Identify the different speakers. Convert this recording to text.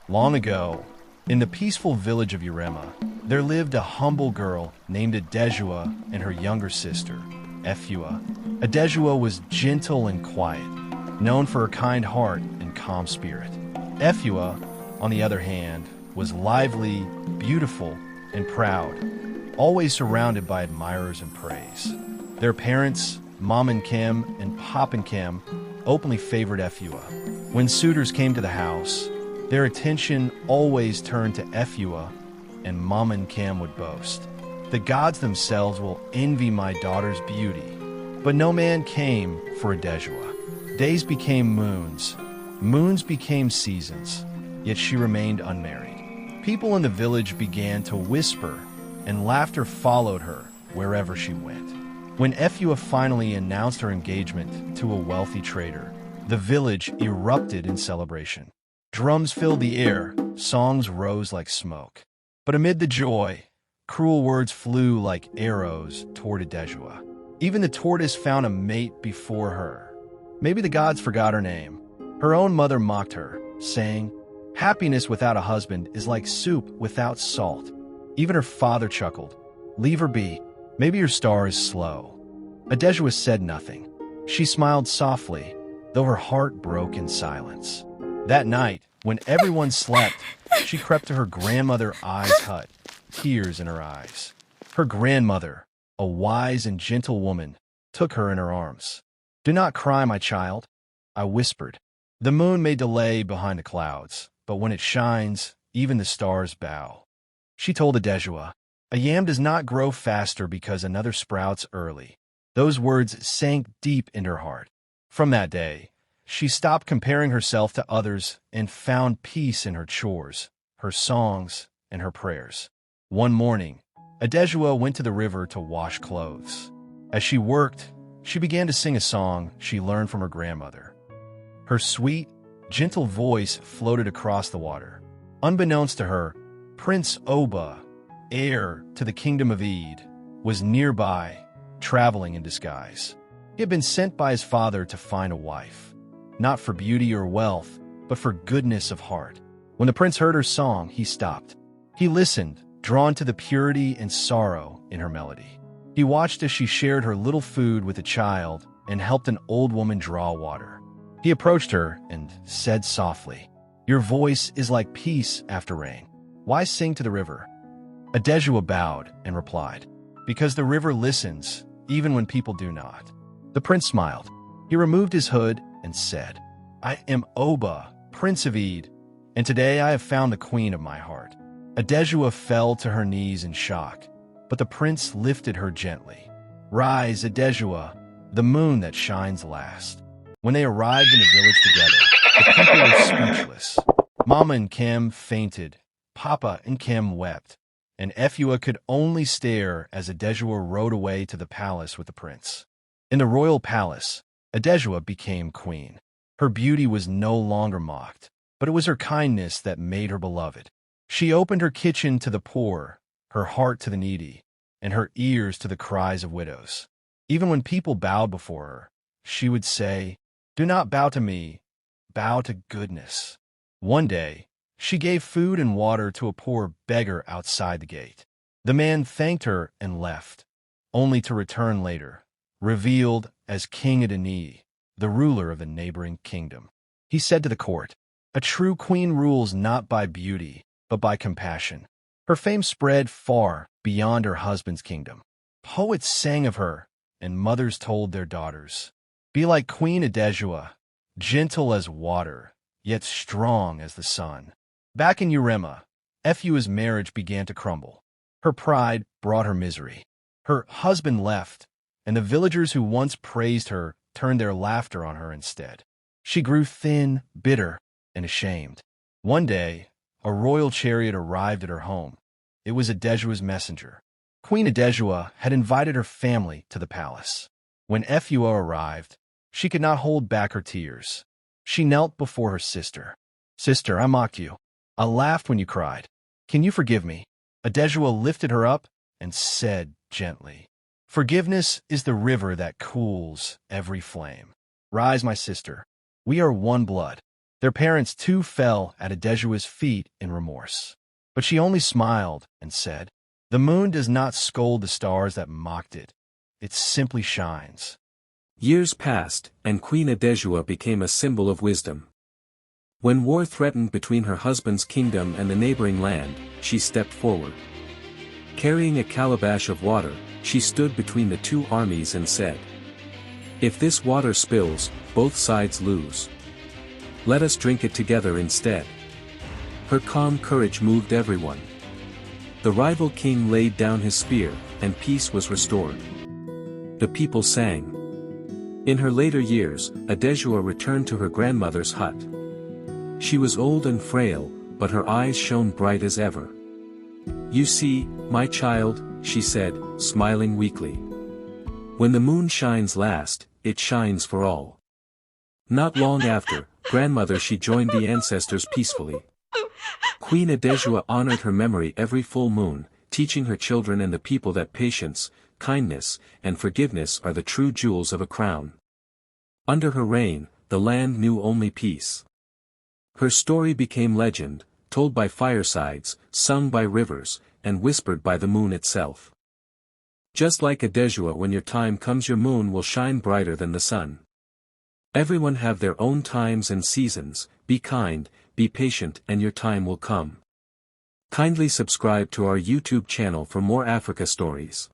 Speaker 1: Long ago, in the peaceful village of Urema, there lived a humble girl named Adesua and her younger sister, Efua. Adesua was gentle and quiet, known for her kind heart and calm spirit. Efua, on the other hand, was lively, beautiful, and proud, always surrounded by admirers and praise. Their parents, Mom and Kim and Pop and Kim, openly favored Efua. When suitors came to the house, their attention always turned to Efua, and Mom and Kim would boast, "The gods themselves will envy my daughter's beauty." But no man came for Adesua. Days became moons, moons became seasons, yet she remained unmarried. People in the village began to whisper, and laughter followed her wherever she went. When Efua finally announced her engagement to a wealthy trader, the village erupted in celebration. Drums filled the air, songs rose like smoke. But amid the joy, cruel words flew like arrows toward Adesua. Even the tortoise found a mate before her. Maybe the gods forgot her name. Her own mother mocked her, saying, "Happiness without a husband is like soup without salt." Even her father chuckled, "Leave her be. Maybe your star is slow." Adesua said nothing. She smiled softly, though her heart broke in silence. That night, when everyone slept, she crept to her grandmother Ai's hut, tears in her eyes. Her grandmother, a wise and gentle woman, took her in her arms. "Do not cry, my child," I whispered. "The moon may delay behind the clouds, but when it shines, even the stars bow." She told Adesua, "A yam does not grow faster because another sprouts early." Those words sank deep into her heart. From that day, she stopped comparing herself to others and found peace in her chores, her songs, and her prayers. One morning, Adesua went to the river to wash clothes. As she worked, she began to sing a song she learned from her grandmother. Her sweet, gentle voice floated across the water. Unbeknownst to her, Prince Oba, heir to the kingdom of Ed, was nearby, traveling in disguise. He had been sent by his father to find a wife, not for beauty or wealth, but for goodness of heart. When the prince heard her song, he stopped. He listened, drawn to the purity and sorrow in her melody. He watched as she shared her little food with a child and helped an old woman draw water. He approached her and said softly, "Your voice is like peace after rain. Why sing to the river?" Adesua bowed and replied, "Because the river listens, even when people do not." The prince smiled. He removed his hood and said, "I am Oba, Prince of Ed, and today I have found the queen of my heart." Adesua fell to her knees in shock, but the prince lifted her gently. "Rise, Adesua, the moon that shines last." When they arrived in the village together, the people were speechless. Mama and Kim fainted, Papa and Kim wept, and Efua could only stare as Adesua rode away to the palace with the prince. In the royal palace, Adesua became queen. Her beauty was no longer mocked, but it was her kindness that made her beloved. She opened her kitchen to the poor, her heart to the needy, and her ears to the cries of widows. Even when people bowed before her, she would say, "Do not bow to me, bow to goodness." One day, she gave food and water to a poor beggar outside the gate. The man thanked her and left, only to return later, revealed as King Adeni, the ruler of the neighboring kingdom. He said to the court, "A true queen rules not by beauty, but by compassion." Her fame spread far beyond her husband's kingdom. Poets sang of her, and mothers told their daughters, "Be like Queen Adesua, gentle as water, yet strong as the sun." Back in Urema, Efua's marriage began to crumble. Her pride brought her misery. Her husband left, and the villagers who once praised her turned their laughter on her instead. She grew thin, bitter, and ashamed. One day, a royal chariot arrived at her home. It was Adesua's messenger. Queen Adesua had invited her family to the palace. When Efua arrived, she could not hold back her tears. She knelt before her sister. "Sister, I mocked you. I laughed when you cried. Can you forgive me?" Adesua lifted her up and said gently, "Forgiveness is the river that cools every flame. Rise, my sister. We are one blood." Their parents too fell at Adesua's feet in remorse. But she only smiled and said, "The moon does not scold the stars that mocked it. It simply shines."
Speaker 2: Years passed, and Queen Adesua became a symbol of wisdom. When war threatened between her husband's kingdom and the neighboring land, she stepped forward. Carrying a calabash of water, she stood between the two armies and said, "If this water spills, both sides lose. Let us drink it together instead." Her calm courage moved everyone. The rival king laid down his spear, and peace was restored. The people sang. In her later years, Adesua returned to her grandmother's hut. She was old and frail, but her eyes shone bright as ever. "You see, my child," she said, smiling weakly. "When the moon shines last, it shines for all." Not long after, grandmother, she joined the ancestors peacefully. Queen Adesua honored her memory every full moon, teaching her children and the people that patience, kindness, and forgiveness are the true jewels of a crown. Under her reign, the land knew only peace. Her story became legend, told by firesides, sung by rivers, and whispered by the moon itself. Just like Adesua, when your time comes, your moon will shine brighter than the sun. Everyone have their own times and seasons. Be kind, be patient, and your time will come. Kindly subscribe to our YouTube channel for more Africa stories.